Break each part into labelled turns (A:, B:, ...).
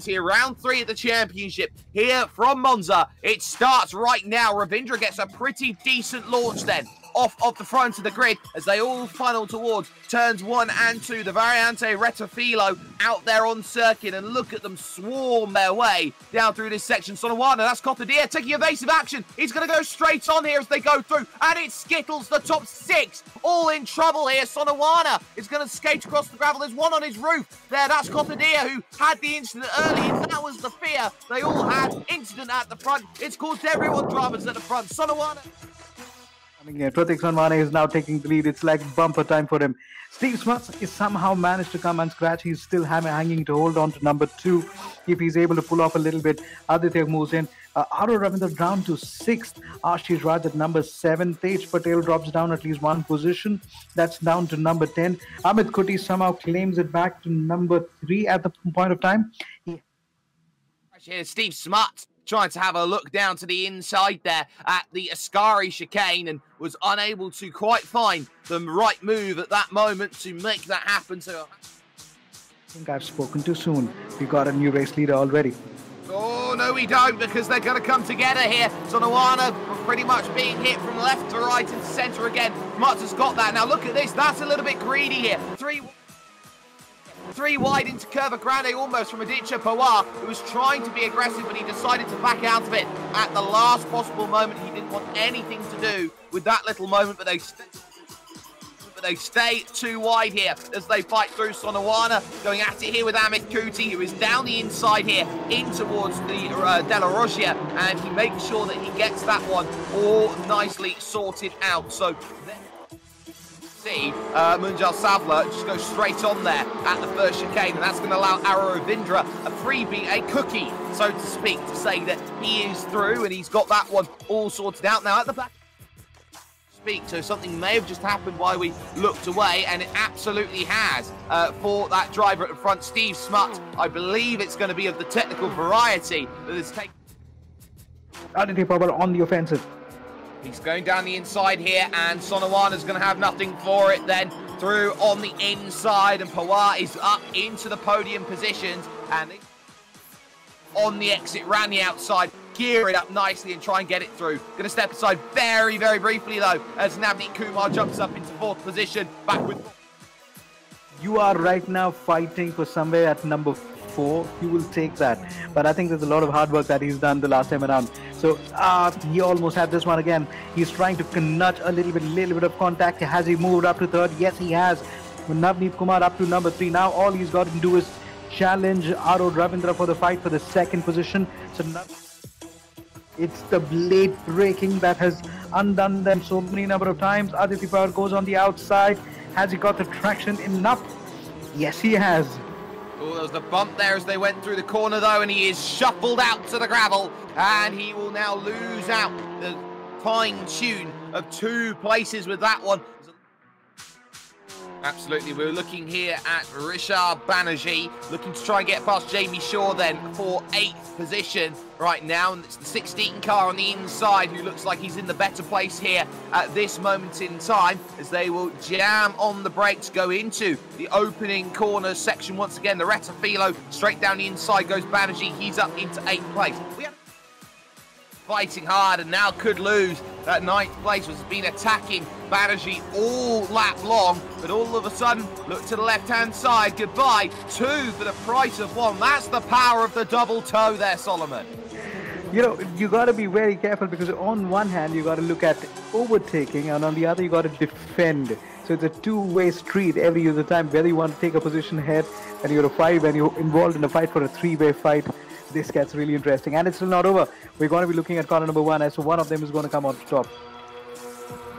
A: Here, round 3 of the championship here from Monza. It starts right now. Ravindra gets a pretty decent launch then off the front of the grid as they all funnel towards turns 1 and 2. The Variante Retafilo out there on circuit, and look at them swarm their way down through this section. Sonowana, that's Cotadia taking evasive action. He's going to go straight on here as they go through, and it skittles the top 6. All in trouble here. Sonowana is going to skate across the gravel. There's one on his roof there. That's Cotadia who had the incident early, and that was the fear they all had. Incident at the front. It's caused everyone dramas at the front. Sonowana.
B: Pratik Sonowana is now taking the lead. It's like bumper time for him. Steve Smuts is somehow managed to come and scratch. He's still hanging to hold on to number 2. If he's able to pull off a little bit, Aditya moves in. Aro Ravindra down to 6th. Ashish Raj at number 7. Tej Patel drops down at least 1 position. That's down to number 10. Amit Kuti somehow claims it back to number 3 at the point of time.
A: Here's Steve Smuts trying to have a look down to the inside there at the Ascari chicane and was unable to quite find the right move at that moment to make that happen. So
B: I think I've spoken too soon. We got a new race leader already.
A: Oh, no, we don't, because they're going to come together here. Sonowana pretty much being hit from left to right and centre again. Smuts has got that. Now, look at this. That's a little bit greedy here. Three wide into Curva Grande almost from Aditya Pawar, who was trying to be aggressive, but he decided to back out of it at the last possible moment. He didn't want anything to do with that little moment, but they stay too wide here as they fight through. Sonowana going at it here with Amit Kuti, who is down the inside here in towards the Della Roggia, and he makes sure that he gets that one all nicely sorted out. So see Munjal Savla just go straight on there at the first chicane, and that's going to allow Aro Ravindra a freebie, a cookie, so to speak, to say that he is through and he's got that one all sorted out. Now at the back, so something may have just happened while we looked away, and it absolutely has for that driver at the front, Steve Smuts. I believe it's going to be of the technical variety that is taken.
B: Aditya Pawar on the offensive.
A: He's going down the inside here, and Sonowana's going to have nothing for it then. Through on the inside, and Pawar is up into the podium positions, and on the exit, ran the outside, gear it up nicely and try and get it through. Going to step aside very, very briefly though, as Navneet Kumar jumps up into 4th position, back with...
B: You are right now fighting for somewhere at number 4. You will take that, but I think there's a lot of hard work that he's done the last time around. So he almost had this one again. He's trying to nudge a little bit of contact. Has he moved up to 3rd? Yes, he has. With Navneet Kumar up to number 3. Now all he's got to do is challenge Aro Ravindra for the fight for the 2nd position. So it's the blade braking that has undone them so many number of times. Aditya Pawar goes on the outside. Has he got the traction enough? Yes, he has.
A: Oh, there was the bump there as they went through the corner though, and he is shuffled out to the gravel, and he will now lose out the fine tune of 2 places with that one. Absolutely, we're looking here at Richard Banerjee, looking to try and get past Jamie Shaw then for 8th position right now, and it's the 16 car on the inside who looks like he's in the better place here at this moment in time, as they will jam on the brakes, go into the opening corner section once again. The Retafilo straight down the inside goes Banerjee, he's up into 8th place. Fighting hard and now could lose that 9th place, has been attacking Banerjee all lap long, but all of a sudden look to the left hand side, goodbye, 2 for the price of 1. That's the power of the double toe there, Solomon.
B: You know, you got to be very careful, because on one hand you got to look at overtaking, and on the other you got to defend. So it's a two-way street every other time, whether you want to take a position ahead and you're a 5 and you're involved in a fight for a 3-way fight. This gets really interesting, and it's still not over. We're going to be looking at corner number 1 as to one of them is going to come on top.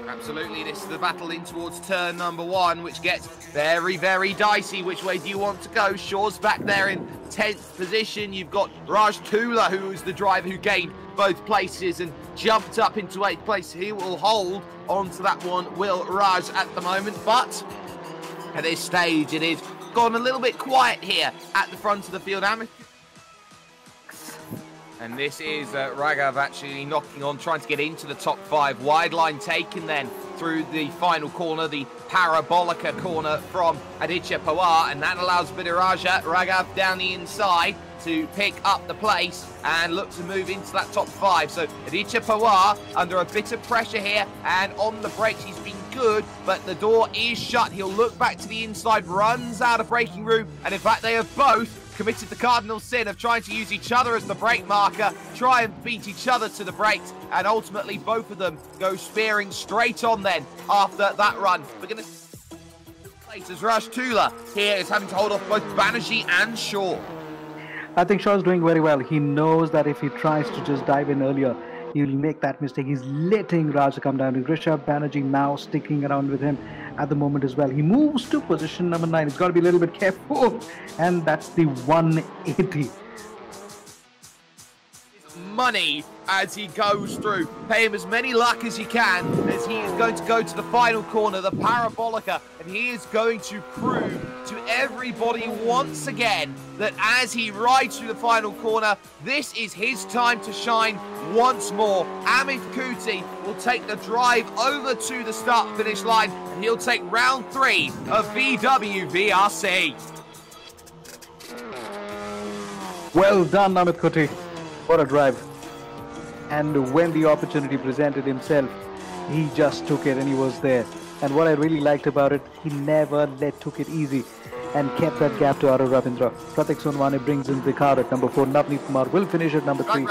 A: Absolutely, this is the battle in towards turn number 1, which gets very, very dicey. Which way do you want to go? Shaw's back there in 10th position. You've got Raj Tula, who is the driver who gained both places and jumped up into 8th place. He will hold on to that one, will Raj, at the moment, but at this stage it is gone a little bit quiet here at the front of the field. And this is Raghav actually knocking on, trying to get into the top 5. Wide line taken then through the final corner, the Parabolica corner from Aditya Pawar, and that allows Vidiraja Raghav down the inside to pick up the place and look to move into that top 5. So Aditya Pawar under a bit of pressure here, and on the brakes he's been good, but the door is shut. He'll look back to the inside, runs out of braking room, and in fact they have both committed the cardinal sin of trying to use each other as the brake marker, try and beat each other to the brakes, and ultimately both of them go spearing straight on then after that run. We're going to as Raj Tula here is having to hold off both Banerjee and Shaw.
B: I think Shaw's doing very well. He knows that if he tries to just dive in earlier, he'll make that mistake. He's letting Raj come down. Rishabh Banerjee now sticking around with him at the moment as well. He moves to position number 9. He's got to be a little bit careful. And that's the 180.
A: Money as he goes through. Pay him as many luck as you can as he is going to go to the final corner, the Parabolica, and he is going to prove to everybody once again that as he rides through the final corner, this is his time to shine once more. Amit Kuti will take the drive over to the start-finish line, and he'll take round 3 of VW VRC.
B: Well done, Amit Kuti. What a drive. And when the opportunity presented himself, he just took it and he was there. And what I really liked about it, he never took it easy and kept that gap to Arav Ravindra. Pratik Sonwane brings in the car at number 4. Navneet Kumar will finish at number 3.